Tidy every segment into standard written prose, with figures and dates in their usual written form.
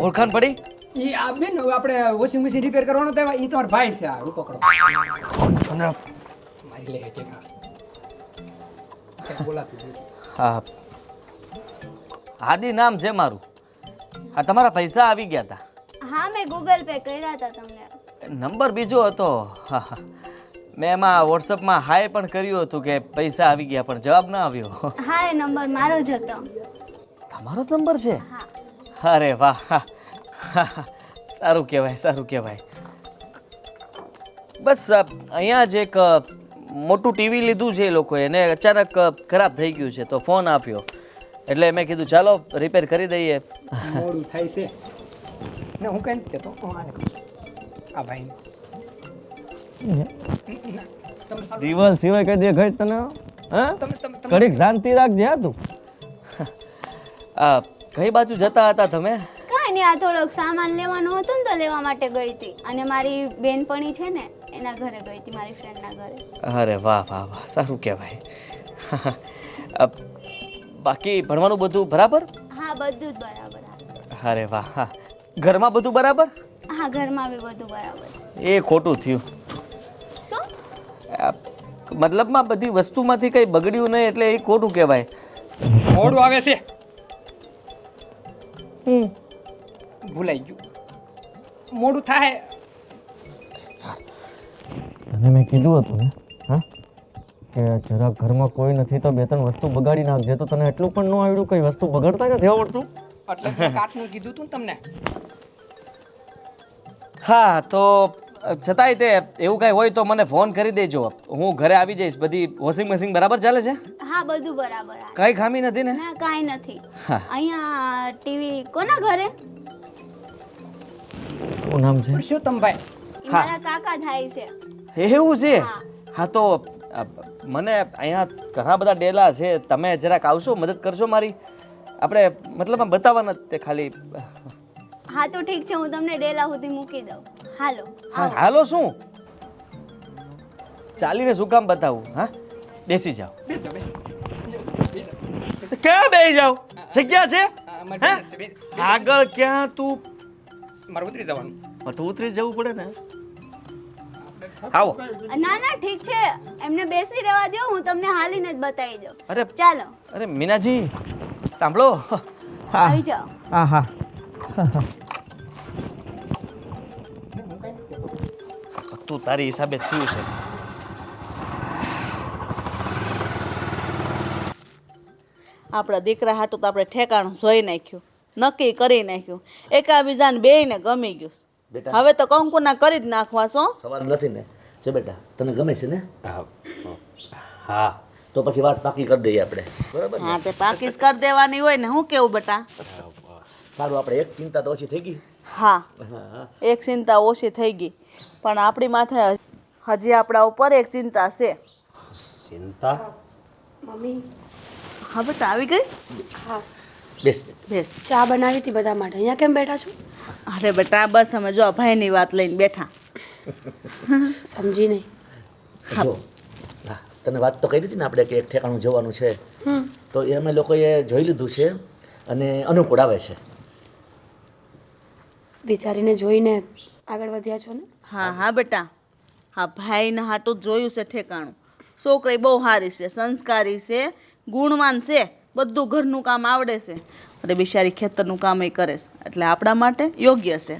ઓળખાણ પડી? ઈ આ બેન આપણે વોશિંગ મશીન રિપેર કરવાનો તો ઈ તમારો ભાઈ છે આ રૂપકડો અને મારી લે છે બોલાતું નથી. હા આદિ નામ છે મારું. હા તમારા પૈસા આવી ગયા હતા. હા મેં ગૂગલ પે કર્યા હતા તમને. નંબર બીજો હતો. હા હા મેં એમાં વોટ્સઅપમાં હાય પણ કર્યું હતું કે પૈસા આવી ગયા પણ જવાબ ના આવ્યો. હા એ નંબર મારો જ હતો. તમારો જ નંબર છે? હા અરે વાહ સારું કહેવાય સારું કહેવાય. બસ અહીંયા જ એક મોટું ટીવી લીધું છે એ લોકોએ એને અચાનક ખરાબ થઈ ગયું છે તો ફોન આપ્યો એટલે મેં કીધું ચાલો રિપેર કરી દઈએ. મોડું થાય છે ને હું કઈ નથી કહેતો આ ભાઈ દિવાલ સિવાય કઈ દેખાય તને? હા તમે તમે તમે ઘડીક શાંતિ રાખજે હા તું. કઈ બાજુ જતા હતા તમે? કાંઈ નહીં, આ થોડોક સામાન લેવાનો હતો ને તો લેવા માટે ગઈ હતી અને મારી બેનપણી છે ને એના ઘરે ગઈ હતી, મારી ફ્રેન્ડના ઘરે. અરે વાહ વાહ વાહ સારું કહેવાય. બાકી ભણવાનું બધું બરાબર? હા બધું જ બરાબર આવે. અરે વાહ ઘરમાં બધું બરાબર? હા ઘરમાં બી બધું બરાબર છે. એ ખોટું થયું. શું? મતલબમાં બધી વસ્તુમાંથી કંઈ બગડ્યું નહીં એટલે એ ખોટું કહેવાય. મોડું આવે છે ભૂલાઈ ગયું મોડું થાય. તને મેં કીધું હતું ને હા કે જરા ઘરમાં કોઈ નથી તો બે ત્રણ વસ્તુ બગાડી નાખજે, તો તને એટલું પણ ન આવડ્યું કઈ વસ્તુ બગાડતા નથી આવડતું? એટલે મેં કાટનું કીધું તું ને તમને. હા તો છતાંય તે એવું કાંઈ હોય તો મને ફોન કરી દેજો, હું ઘરે આવી જઈશ. બધી વોશિંગ મશીન બરાબર ચાલે છે? હા બધું બરાબર આવે. કાંઈ ખામી નથી ને? ના કાંઈ નથી. હા. અહીંયા ટીવી કોના ઘરે? શું નામ છે? પુરુષોત્તમભાઈ. ઈ મારા કાકા થાય છે. એવું છે? હા. હા તો મને અહીંયા ઘણા બધા ડેલા છે, તમે જરાક આવશો, મદદ કરશો મારી? આપણે મતલબ બતાવવાના જ તે ખાલી. હા તો ઠીક છે, હું તમને ડેલા સુધી મૂકી દઉં. હાલો હા હાલો શું ચાલીને શું કામ બતાવું? હા બેસી જાઓ. બેસો, બેસો. ક્યાં બેસી જાઓ? જગ્યા છે? અમારી હે? બેન છે, બેન. આગળ ક્યાં તું? મારે ઉતરી જવાનું. તો ઉતરી જવું પડે ને. આવો. ના ના ઠીક છે, એમને બેસી રહેવા દો, હું તમને હાલીને જ બતાવી દઉં. અરે ચાલો અરે મીનાજી સાંભળો. આવી જાઓ. હા હા તું તારી હિસાબે થયું છે. આપણા દીકરા હાટું તો આપણે ઠેકાણું જોઈ નાખ્યું, નક્કી કરી નાખ્યું, એકાબીજાને બેયને ગમી ગયું. હવે તો કંકુના કરી જ નાખવા છો. સવાલ નથી ને જો બેટા, તને ગમે છે ને? હા તો પછી વાત પાકી કરી દઈએ આપણે, બરાબર ને? હા તે પાકીસ કરી દેવાની હોય ને, હું કેવું બેટા? સારું, આપણે એક ચિંતા તો ઓછી થઈ ગઈ. હા હા એક ચિંતા ઓછી થઈ ગઈ, પણ આપણી માથે હજી આપણા ઉપર એક ચિંતા છે. ચિંતા? હા બેટા આવી ગઈ? બેસ બેટા. બેસ. ચા બનાવી હતી બધા માટે, અહીંયા કેમ બેઠા છો? અરે બેટા બસ અમે જો ભાઈની વાત લઈને બેઠા. સમજી નહીં. જો હા, તને વાત તો કરી હતી ને આપણે કે એક ઠેકાણું જવાનું છે, તો એ અમે લોકોએ જોઈ લીધું છે અને અનુકૂળ આવે છે. વિચારીને જોઈને આગળ વધ્યા છો ને? હા હા બેટા, હા ભાઈના હાટું જ જોયું છે ઠેકાણું. છોકરી બહુ સારી છે, સંસ્કારી છે, ગુણવાન છે, બધું ઘરનું કામ આવડે છે અને બિચારી ખેતરનું કામ કરે છે, એટલે આપણા માટે યોગ્ય છે.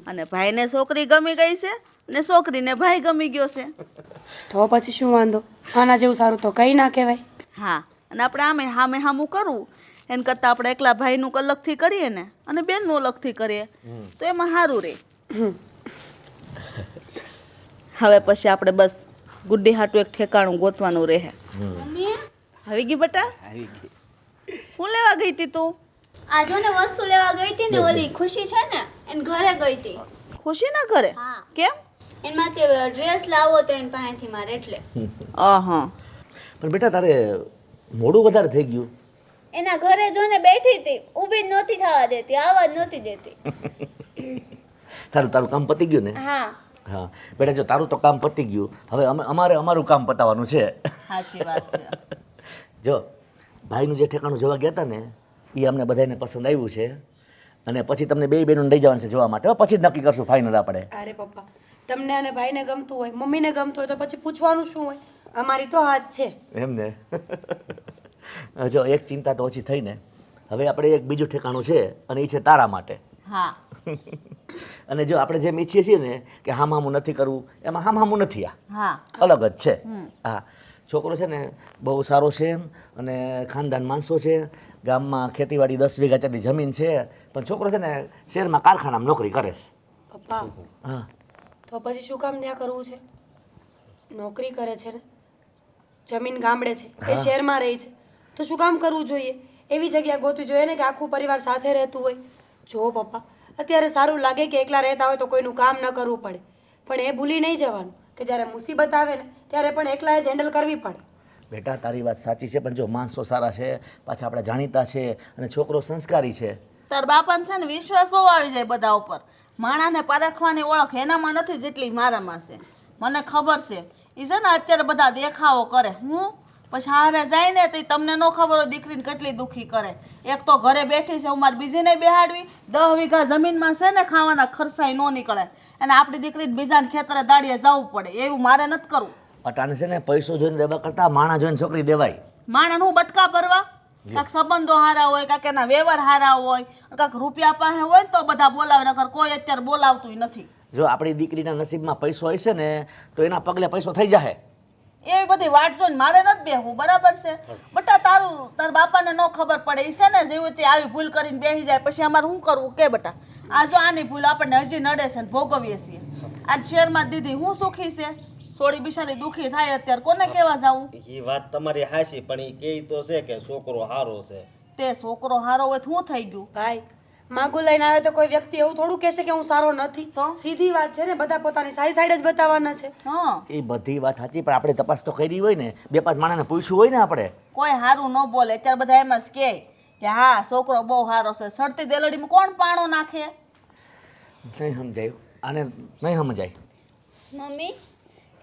અને ભાઈને છોકરી ગમી ગઈ છે ને છોકરીને ભાઈ ગમી ગયો છે. તો પછી શું વાંધો? આના જેવું સારું તો કંઈ ના કહેવાય. હા અને આપણે આમે હામે હામું કરવું એને કરતાં આપણે એકલા ભાઈનું અલગથી કરીએ ને અને બેનનું અલગથી કરીએ તો એમાં સારું રહે. હવે પછી આપણે બસ ગુડ્ડી હાટું એક ઠેકાણું ગોતવાનું રહે. આવી ગઈ બેટા? આવી ગઈ. હું લેવા ગઈ હતી તું? આ જો ને વસ્તુ લેવા ગઈ હતી ને, ઓલી ખુશી છે ને એને ઘરે ગઈ હતી. ખુશી ના ઘરે? હા. કેમ? એમાંથી ડ્રેસ લાવો તો એની પાસેથી મારે એટલે. હા પણ બેટા તારે મોડું વધારે થઈ ગયું. એના ઘરે જો ને બેઠી હતી, ઊભી જ નહોતી થવા દેતી, આવવા જ નહોતી દેતી. સારું, તારું કામ પતી ગયું ને? હા હા બેટા જો તારું તો કામ પતી ગયું, હવે અમારે અમારું કામ પતાવવાનું છે. સાચી વાત છે. જો ભાઈનું જે ઠેકાણું જોવા ગયા હતા ને એ અમને બધાને પસંદ આવ્યું છે અને પછી તમને બે બહેનોને લઈ જવાનું છે જોવા માટે. પછી જ નક્કી કરશું ફાઇનલ આપણે. અરે પપ્પા, તમને અને ભાઈને ગમતું હોય, મમ્મીને ગમતું હોય તો પછી પૂછવાનું શું હોય? અમારી તો હાથ છે. એમ ને જો એક ચિંતા તો ઓછી થઈ ને. હવે આપણે એક બીજું ઠેકાણું છે અને એ છે તારા માટે. હા અને જો આપણે જેમ ઈચ્છીએ છીએ ને કે હામું નથી કરવું, એમાં હામું નથી. આ હા અલગ જ છે. હા છોકરો છે ને બહુ સારો છે એમ અને ખાનદાન માણસો છે, ગામમાં ખેતીવાડી 10 વીઘા જેટલી જમીન છે, પણ છોકરો છે ને શહેરમાં કારખાનામાં નોકરી કરે છે. પપ્પા, હા તો પછી શું કામ ત્યાં કરવું છે? નોકરી કરે છે ને, જમીન ગામડે છે, એ શહેરમાં રહી છે, તો શું કામ કરવું જોઈએ? એવી જગ્યા ગોતવી જોઈએ ને કે આખું પરિવાર સાથે રહેતું હોય. જો પપ્પા, અત્યારે સારું લાગે કે એકલા રહેતા હોય તો કોઈનું કામ ન કરવું પડે, પણ એ ભૂલી નહીં જવાનું કે જ્યારે મુસીબત આવે ને ત્યારે પણ એકલાએ જ હેન્ડલ કરવી પડે. બેટા તારી વાત સાચી છે, પણ જો માણસો સારા છે, પાછા આપણા જાણીતા છે અને છોકરો સંસ્કારી છે. તાર બાપાને છે ને વિશ્વાસ બહુ આવી જાય બધા ઉપર. માણાને પારખવાની ઓળખ એનામાં નથી જેટલી મારામાં છે. મને ખબર છે એ છે ને અત્યારે બધા દેખાવો કરે, હું પછી હારે જાય ને તો તમને ન ખબર હોય દીકરીને કેટલી દુઃખી કરે. એક તો ઘરે બેઠી છે, મારે બીજીને બેહાડવી, 10 વીઘા જમીનમાં છે ને ખાવાના ખર્ચાય ન નીકળે અને આપણી દીકરીને બીજાને ખેતરે દાડીએ જવું પડે, એવું મારે નથી કરવું. અટાણે છે ને પૈસો જોઈને દેવા કરતા માણા જોઈને છોકરી દેવાય. માણસ હું બટકા ભરવા, કાંઈક સંબંધો હારા હોય, કાંઈક એના વ્યવહાર હારા હોય, કાંઈક રૂપિયા પાસે હોય ને તો બધા બોલાવે, નકર કોઈ અત્યારે બોલાવતું નથી. જો આપણી દીકરીના નસીબમાં પૈસો હશે ને તો એના પગલે પૈસો થઈ જાય. એવી બધી વાટ જોઈને મારે નથી બેહવું, બરાબર છે? બટા તાર બાપાને ન ખબર પડે, એ છે ને જેવી તે આવી ભૂલ કરીને બેસી જાય, પછી અમારે શું કરવું કે બટા? આ જો આની ભૂલ આપણને હજી નડે છે ને ભોગવીએ છીએ. આજ શહેરમાં દીધી હું સુખી છે, સોળી બિચારી દુઃખી થાય, અત્યારે કોને કહેવા જાવું? એ વાત તમારી હાચી, પણ એ કહે તો છે કે છોકરો હારો છે. તે છોકરો હારો હોય તો શું થઈ ગયું? ભાઈ, માગું લઈને આવે તો કોઈ વ્યક્તિ એવું થોડું કહેશે કે હું સારો નથી. તો? સીધી વાત છે ને, બધા પોતાની સારી સાઈડ જ બતાવવાના છે. હા, એ બધી વાત સાચી, પણ આપણે તપાસ તો કરી હોય ને, 2-5 માણસને પૂછ્યું હોય ને આપણે. કોઈ હારું ન બોલે. અત્યારે બધા એમ જ કહે કે હા છોકરો બહુ હારો છે. સડતી દેલડીમાં કોણ પાણો નાખે? નહીં સમજાયું, આને નહીં સમજાય. મમ્મી,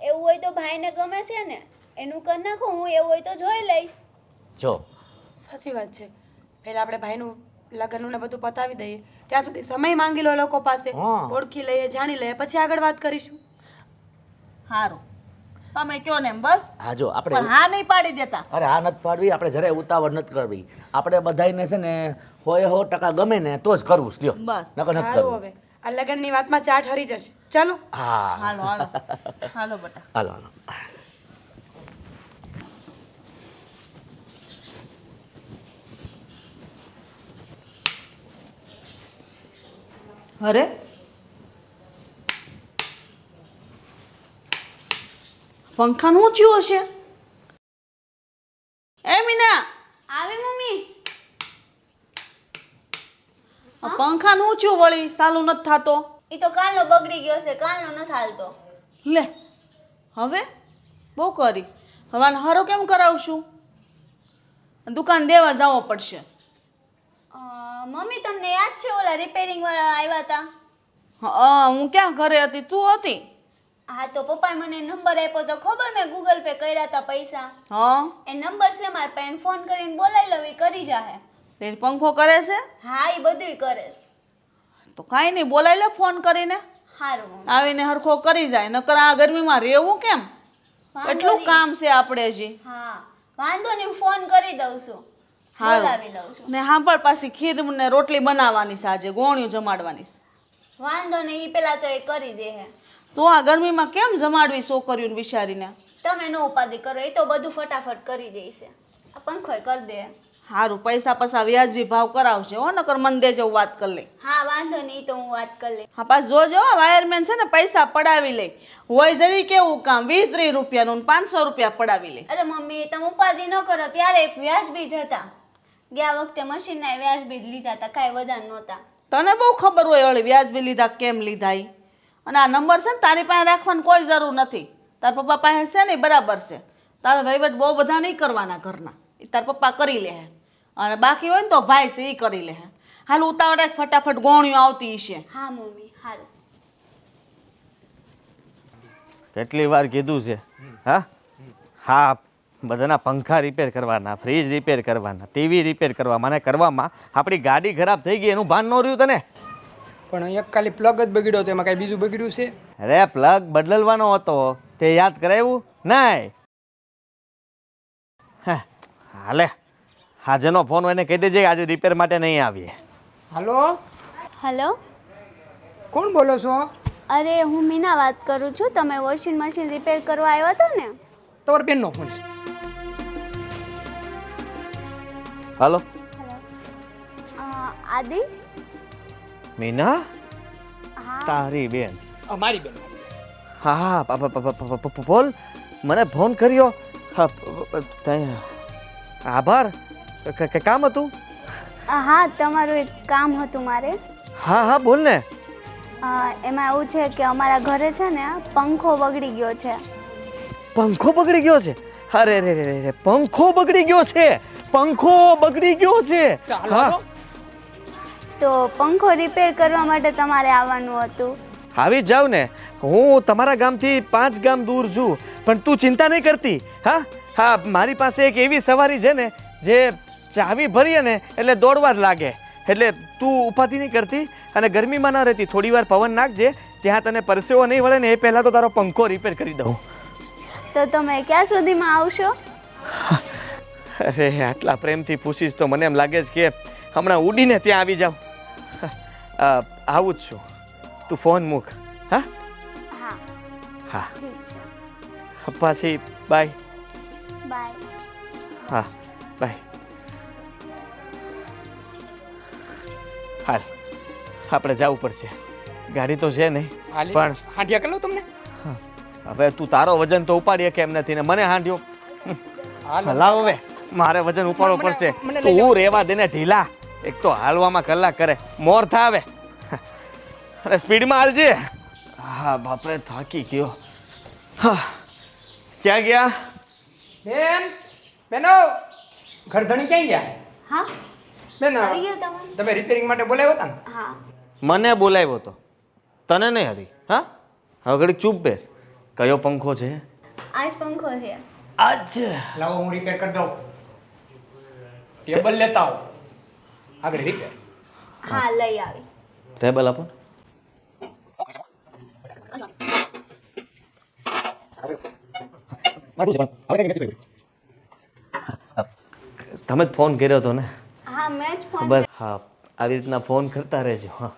એવું હોય તો ભાઈને ગમે છે ને, એનું કરી નાખો. હું એવું હોય તો જોઈ લઈશ. જો સાચી વાત છે. પહેલા આપણે ભાઈનું લગ્નનું ને બધું પતાવી દઈએ, ત્યાં સુધી સમય માંગી લો લોકો પાસે, હા. ઓળખી લઈએ, જાણી લઈએ, પછી આગળ વાત કરીશું. હારું, તમે કયો ને એમ બસ. હા જો પણ આપણે હા નહીં પાડી દેતા. અરે આ નથી પાડવી, આપણે જરાય ઉતાવળ નથી કરવી. આપણે બધાયને છે ને 100% ગમે ને તો જ કરવું છે, લ્યો. બસ. નકર નથી સારું, કરવું. હવે આ લગ્નની વાતમાં ચાટ હરી જશે. ચાલો. હા હાલો હાલો હાલો બટા. હાલો હાલો. અરે પંખાનું શું થયું હશે? એ મીના, આવે મમ્મી. આ પંખાનું શું થયું વળી? ચાલુ નથી થાતો. એ તો કાલનો બગડી ગયો છે, કાલનો નથી હાલતો. લે હવે બહુ કરી, હવે આને હારો કેમ કરાવશું? દુકાન દેવા જવો પડશે. મમ્મી, તમને યાદ છે ઓલા રિપેરિંગ વાળા આવ્યા હતા? હા, હું ક્યાં ઘરે હતી, તું હતી? હા, તો પપ્પાએ મને નંબર આપ્યો તો ખબર, મેં ગૂગલ પે કર્યા હતા પૈસા. હા, એ નંબર છે મારા પાસે, ફોન કરીને બોલાવી લઉં, એ કરી જાહે. તે પંખો કરે છે? હા, એ બધુંય કરે છે. તો કાંઈ નહીં, બોલાવી લે ફોન કરીને. સારું મમ્મી. આવીને હરખો કરી જાય, નકર આ ગરમીમાં રહેવું કેમ? વાંધો એટલું નહીં. કામ છે આપણે હજી. હા, વાંધો નહીં, હું ફોન કરી દઉં છું. હારું. બોલાવી લઉં છું. ને સાંભળ, પાછી ખીર ને રોટલી બનાવવાની છે આજે, ગોળ્યું જમાડવાની છે. વાંધો નહીં, ઈ પેલા તો એ કરી દે હે. તો આ ગરમીમાં કેમ જમાડવી છોકરીઓને બિચારીને? તમે નો ઉપાધિ કરો, એ તો બધું ફટાફટ કરી દે છે. આ પંખોય કરી દે. સારું, પૈસા પૈસા વ્યાજબી ભાવ કરાવશે હો, નકર મન દેજો, વાત કરી લઈ. હા, વાંધો નહીં, ઈ તો હું વાત કરી લઈશ. હા, પાછું જોજો વાયરમેન છે ને પૈસા પડાવી લે. હોય જરી કેવું કામ, 20-30 રૂપિયાનું ને 500 રૂપિયા પડાવી લે. અરે મમ્મી, તમે ઉપાધિ ન કરો, ત્યારે વ્યાજબી જ હતા. ગયા વખતે મશીનના વ્યાજબી જ લીધા હતા, કાંઈ વધારે નહોતા. તને બહુ ખબર હોય વળી વ્યાજબી લીધા કેમ લીધા ઈ. અને આ નંબર છે ને તારી પાસે રાખવાની કોઈ જરૂર નથી. તાર પપ્પા પાસે છે ને બરાબર છે. તારા વહીવટ બહુ બધા નહીં કરવાના ઘરના, એ તાર પપ્પા કરી લે. અને બાકી હોય ને તો ભાઈ છે એ કરી લે. હાલ ઉતાવળે ફટાફટ ગોળીઓ આવતી છે. હા મમ્મી, સારું. કેટલી વાર કીધું છે હા હા બધાના પંખા રિપેર કરવાના ફ્રીજ રિપેર કરવાના ટીવી રિપેર કરવા મને કરવામાં આપણી ગાડી ખરાબ થઈ ગઈ એનું ભાન ન રહ્યું તને પણ એક ખાલી પ્લગ જ બગડ્યો તો એમાં કાંઈ બીજું બગડ્યું છે? અરે પ્લગ બદલવાનો હતો તે યાદ કરાવ્યું નહીં હા હાલે આજનો ફોન હોય એને કહી દેજે કે આજે રિપેર માટે નહીં આવીએ હાલો, હલો કોણ બોલો છો? અરે હું મીના વાત કરું છું. તમે વોશિંગ મશીન રિપેર કરવા આવ્યા હતા ને? તમારા બેનનો ફોન છે. હાલો આદિ? મીના હા તારી બેન મારી બેન. હા હા બોલ મને ફોન કર્યો હા આભાર કામ હતું હા તમારું એક કામ હતું મારે. હા હા બોલ ને એમાં એવું છે કે અમારા ઘરે છે ને પંખો બગડી ગયો છે. પંખો બગડી ગયો છે અરે રે રે રે પંખો બગડી ગયો છે પંખો બગડી ગયો છે હા તો પંખો રિપેર કરવા માટે તમારે આવવાનું હતું. આવી જ જાવ ને હું તમારા ગામથી 5 ગામ દૂર છું પણ તું ચિંતા નહીં કરતી હા હા મારી પાસે એક એવી સવારી છે ને જે ચાવી ભરીએ ને એટલે દોડવા જ લાગે એટલે તું ઉપાધિ નહીં કરતી અને ગરમીમાં ના રહેતી થોડી વાર પવન નાખજે ત્યાં તને પરસેવો નહીં વળે ને એ પહેલાં તો તારો પંખો રિપેર કરી દઉં. તો તમે ક્યાં સુધીમાં આવશો? અરે આટલા પ્રેમથી પૂછીશ તો મને એમ લાગે છે કે હમણાં ઉડીને ત્યાં આવી જાઉં આવું જ છું તું ફોન મૂક હા હા હા ઠીક છે. પછી બાય બાય. હા બાય હાલ આપણે જવું પડશે ગાડી તો છે નહીં પણ હાંડિયા કરી લો તમને. હવે તું તારો વજન તો ઉપાડીએ કેમ નથી ને મને હાંડ્યો લાવ હવે મારે વજન ઉપાડવો પડશે તું રેવા દે ને ઢીલા એક તો હાલવામાં કલાક કરે મોર થાવે અરે સ્પીડમાં હાલજે હા બાપરે થાકી ગયો હા ક્યાં ગયા બેન, બેનો ઘરધણી ક્યાં ગયા? હા બેન આવી ગયા તમે? તમે રિપેરિંગ માટે બોલાવ્યા હતા ને? હા મને બોલાવ્યો તો તને નહીં હરી હા હવે ઘડીક ચૂપ બેસ કયો પંખો છે આજ પંખો છે. આજ લાવો હું રિપેર કરી દઉં. ટેબલ લેતા આવો આગળ રિપેર. હા લઈ આવી. ટેબલ આપો તમે જ ફોન કર્યો હતો ને હા મેં જ ફોન. બસ હા આવી રીતના ફોન કરતા રહેજો હા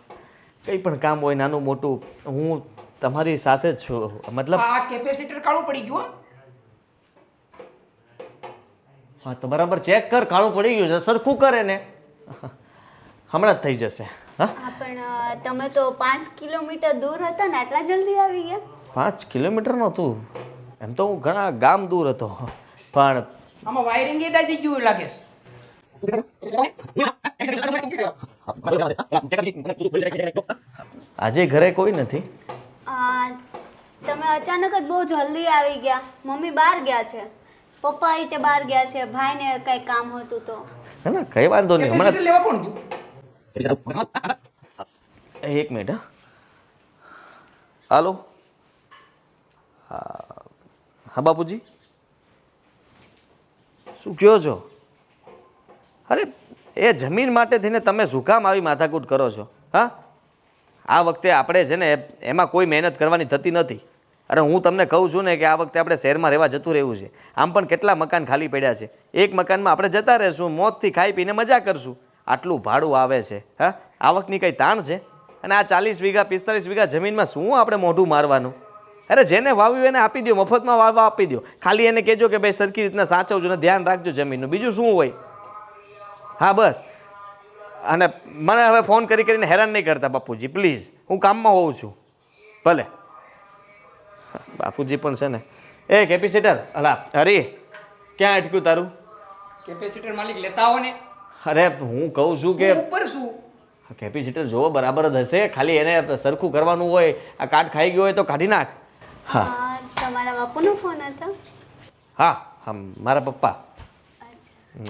કંઈ પણ કામ હોય નાનું મોટું હું તમારી સાથે જ છું મતલબ આ કેપેસિટર કાળું પડી ગયું હો. હા તો બરાબર ચેક કર કાળું પડી ગયું છે સરખું કરે ને હમણાં જ થઈ જશે હા હા પણ તમે તો 5 કિલોમીટર દૂર હતા ને આટલા જલ્દી આવી ગયા? 5 કિલોમીટરનો તું એમ તો હું ઘણા ગામ દૂર હતો પણ આમાં વાયરિંગ એ દાજી ગયું લાગે છે. આજે ઘરે કોઈ નથી તમે અચાનક જ બહુ જલ્દી આવી ગયા. મમ્મી બહાર ગયા છે, પપ્પા તે બહાર ગયા છે, ભાઈને કઈ કામ હતું તો. હે ને કઈ વાંધો નહીં કેપેસિટર હમણાં લેવા કોણ ગયું? એક મિનિટ હા હાલો હા બાપુજી શું કહો છો? અરે એ જમીન માટે થઈને તમે શું કામ આવી માથાકૂટ કરો છો? હા આ વખતે આપણે છે ને એમાં કોઈ મહેનત કરવાની થતી નથી. અરે હું તમને કહું છું ને કે આ વખતે આપણે શહેરમાં રહેવા જતું રહેવું છે. આમ પણ કેટલા મકાન ખાલી પડ્યા છે. એક મકાનમાં આપણે જતા રહેશું, મોજથી ખાઈ પીને મજા કરશું. આટલું ભાડું આવે છે હા આવકની કંઈ તાણ છે? અને આ 40 વીઘા 45 વીઘા જમીનમાં શું આપણે મોઢું મારવાનું? અરે જેને વાવ્યું એને આપી દો, મફતમાં વાવવા આપી દો. ખાલી એને કહેજો કે ભાઈ સરખી રીતના સાચવજો ને ધ્યાન રાખજો જમીનનું, બીજું શું હોય? હા બસ. અને મને હવે ફોન કરી કરીને હેરાન નહીં કરતા બાપુજી પ્લીઝ, હું કામમાં હોઉં છું. ભલે બાપુજી પણ છે ને એ કેપેસિટર અલા હરી ક્યાં અટક્યું તારું? કેપેસિટર માલિક લેતા આવો ને. અરે હું કહું છું કે હું ઉપર છું. કેપેસિટર જો બરાબર જ હશે, ખાલી એને સરખું કરવાનું હોય. આ કાટ ખાઈ ગયો હોય તો કાઢી નાખ. હા તમારા બાપુનો ફોન હતો? હા હા મારા પપ્પા.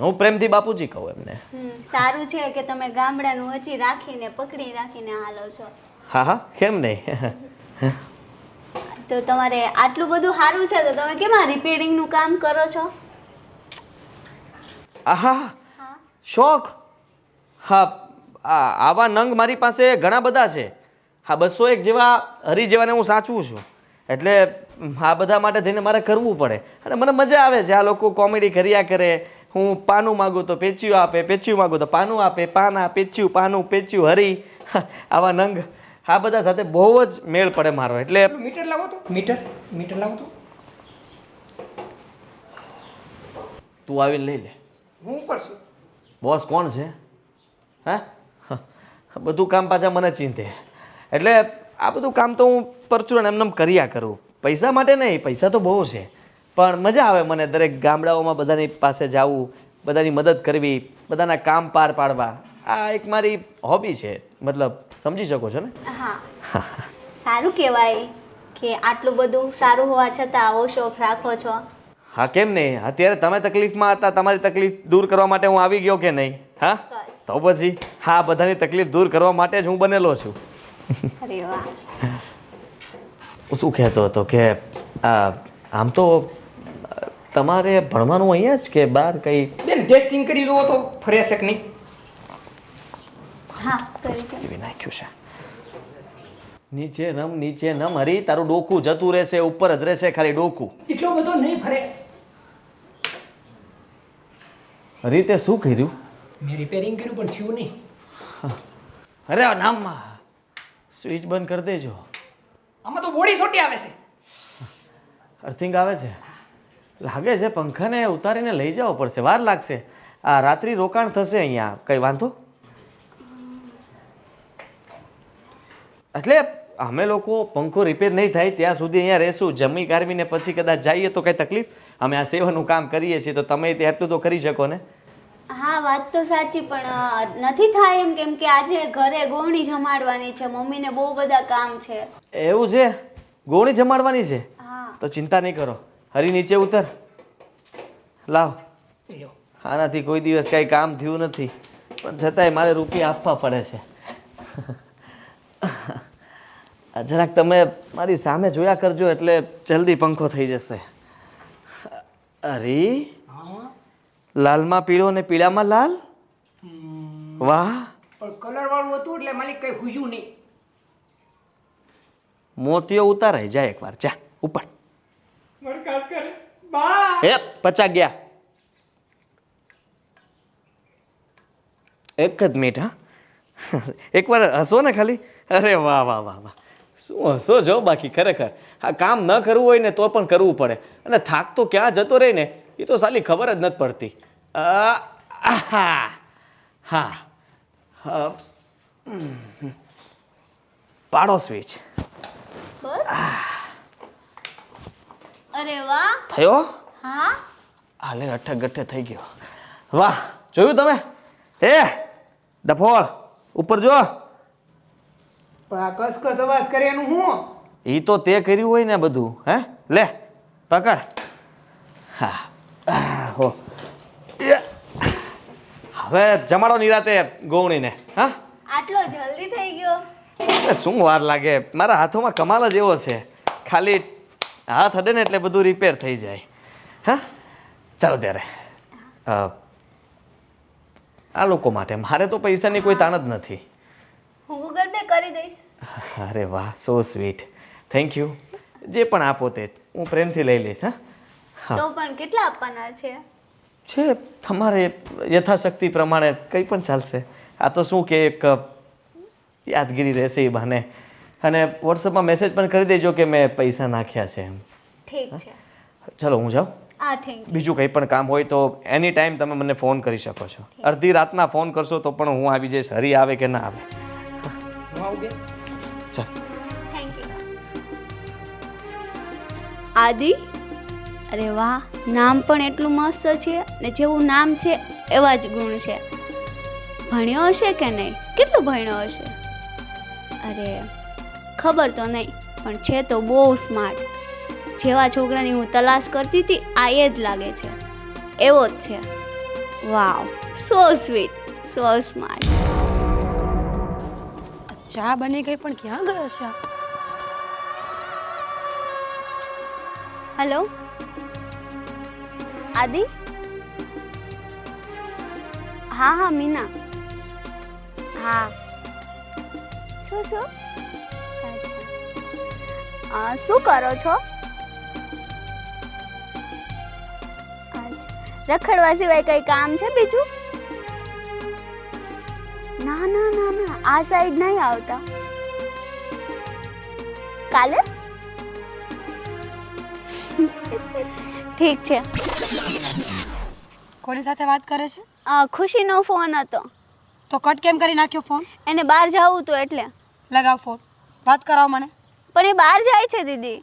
હું પ્રેમથી બાપુજી કહું એમને. સારું છે કે તમે ગામડાનું હજી રાખીને પકડી રાખીને હાલો છો. હા હા કેમ નહીં. તો તમારે આટલું બધું સારું છે તો તમે કેમ આ રિપેરિંગનું કામ કરો છો? આહા શોખ. હા આવા નંગ મારી પાસે ઘણા બધા છે. હા 201 જેવા હરી જેવાને હું સાચવું છું. એટલે આ બધા માટે થઈને મારે કરવું પડે અને મને મજા આવે છે. આ લોકો કોમેડી કર્યા કરે. હું પાનું માગું તો પેચ્યું આપે, પેચ્યું માગું તો પાનું આપે, પાના પેચ્યું, પાનું પેચ્યું, હરી. આવા નંગ આ બધા સાથે બહુ જ મેળ પડે મારો. એટલે મીટર લાવો તો મીટર લાવો તો. તું આવીને લઈ લે. હું કરશું? બોસ કોણ છે? હા બધું કામ પાછા મને ચિંતે. એટલે આ બધું કામ તો હું પરચુરણ એમને કર્યા કરું. પૈસા માટે નહીં, પૈસા તો બહુ છે, પણ મજા આવે મને દરેક ગામડાઓમાં બધાની પાસે જવું, બધાની મદદ કરવી, બધાના કામ પાર પાડવા. આ એક મારી હોબી છે. મતલબ સમજી શકો છો ને? હા સારું કહેવાય કે આટલું બધું સારું હોવા છતાં આવો શોખ રાખો છો. હા કેમ નહીં? અત્યારે તમે તકલીફમાં હતા, તમારી તકલીફ દૂર કરવા માટે હું આવી ગયો કે નહીં? હા તો પછી હા બધાની તકલીફ દૂર કરવા માટે જ હું બનેલો છું. અરે વાહ. હું શું કહેતો હતો કે આમ તો તમારે ભણવાનું અહીંયા જ કે બહાર કંઈ? બેન ટેસ્ટિંગ કરી જુઓ તો ફરે છે કે નહીં? હા કરી દો. એવી નાખ્યું છે. નીચે નમ હરી, તારું ડોકું જતું રહેશે, ઉપર જ રહેશે ખાલી ડોકું. એટલો બધો નહીં ફરે. હરી તે શું કર્યું? મેં રિપેરિંગ કર્યું પણ થયું નહીં. અરે નામમાં સ્વિચ બંધ કરી દેજો. આમાં તો બોડી સોટી આવે છે. અર્થિંગ આવે છે લાગે છે. પંખાને ઉતારીને લઈ જવો પડશે, વાર લાગશે. આ રાત્રિ રોકાણ થશે અહીંયા. કઈ વાંધો? એટલે અમે લોકો પંખો રિપેર નહીં થાય ત્યાં સુધી અહીંયા રહેશું. જમી કારવીને પછી કદાચ જઈએ તો કઈ તકલીફ? અમે આ સેવાનું કામ કરીએ છીએ તો તમે તે એટલું તો કરી શકો ને? હા વાત તો સાચી, પણ નથી થાય એમ કેમ કે આજે ઘરે ગોળણી જમાડવાની છે. મમ્મીને બહુ બધા કામ છે. એવું છે? ગોળી જમાડવાની છે? હા તો ચિંતા નહીં કરો. હરી નીચે ઉતર. લાવ. લ્યો. આનાથી કોઈ દિવસ કાંઈ કામ થયું નથી, પણ છતાંય મારે રૂપિયા આપવા પડે છે. જરાક તમે મારી સામે જોયા કરજો એટલે જલ્દી પંખો થઈ જશે. અરે હા લાલમાં પીળો ને પીળામાં લાલ. વાહ. પણ કલર વાળું હતું એટલે માલિક કઈ હુજ્યું નહીં. મોતીઓ ઉતારાઈ જાય એકવાર. જા ઉપર. વરકાસ કરે બા. એ પચા ગયા. એક જ મિનિટ. હા એકવાર હસો ને ખાલી. અરે વાહ વાહ વાહ વાહ, શું હસો છો બાકી. ખરેખર આ કામ ન કરવું હોય ને તો પણ કરવું પડે. અને થાક તો ક્યાં જતો રહે ને એ તો સાલી ખબર જ નથી પડતી. હા પાડો સ્વિચ. અરે વાહ. થયો? હા હાલે અઠે ગઠ્ઠે થઈ ગયો. વાહ જોયું તમે? એ ડફોળ ઉપર જો. પણ આ કસકસ અવાજ કરે એનું હું? એ તો તે કર્યું હોય ને બધું. હે લે પકડ. હા હો. હવે જમાડો નિરાતે ગોવણીને. હા આટલો જલ્દી થઈ ગયો? અરે શું વાર લાગે, મારા હાથોમાં કમાલ જ એવો છે. ખાલી હાથ અડે ને એટલે બધું રિપેર થઈ જાય. હા ચાલો ત્યારે આ લોકો માટે. મારે તો પૈસાની કોઈ તાણ જ નથી. હું ગૂગલ પે કરી દઈશ. અરે વાહ સો સ્વીટ. Thank you. જે પણ આપો તે હું પ્રેમથી લઈ લઈશ. હા તો પણ કેટલા આપવાના છે? છે તમારે યથાશક્તિ પ્રમાણે કંઈ પણ ચાલશે. આ તો શું કે એક યાદગીરી રહેશે એ બહાને. અને વોટ્સઅપમાં મેસેજ પણ કરી દેજો કે મેં પૈસા નાખ્યા છે એમ. ઠીક છે. ચલો હું જાઉં. હા થેન્ક યુ. બીજું કંઈ પણ કામ હોય તો એની ટાઈમ તમે મને ફોન કરી શકો છો. અડધી રાતના ફોન કરશો તો પણ હું આવી જઈશ. હરી આવે કે ના આવે. હું આવું બેન. ચાલ. Thank you. આદિ. અરે વાહ, નામ પણ એટલું મસ્ત છે ને જેવું નામ છે એવા જ ગુણ છે. ભણ્યો હશે કે નહીં? કેટલું ભણ્યો હશે? અરે ખબર તો નહીં, પણ છે તો બહુ સ્માર્ટ. જેવા છોકરાની હું તલાશ કરતી હતી આ એ જ લાગે છે. એવો જ છે. વાવ, સો સ્વીટ, સો સ્માર્ટ. ચા બની ગઈ પણ ક્યાં ગયો છે આ? હેલો આદિ? હા હા મીના. હા શું શું? અચ્છા શું કરો છો? રખડવા સિવાય કઈ કામ છે બીજું? ના ના ના ના આ સાઈડ નહીં આવતા. કાલે? ઠીક છે. કોની સાથે વાત કરે છે? ખુશીનો ફોન હતો. તો કટ કેમ કરી નાખ્યો ફોન? એને બહાર જવું હતું એટલે. લગાવ ફોન, વાત કરાવો મને. પણ એ બહાર જાય છે દીદી.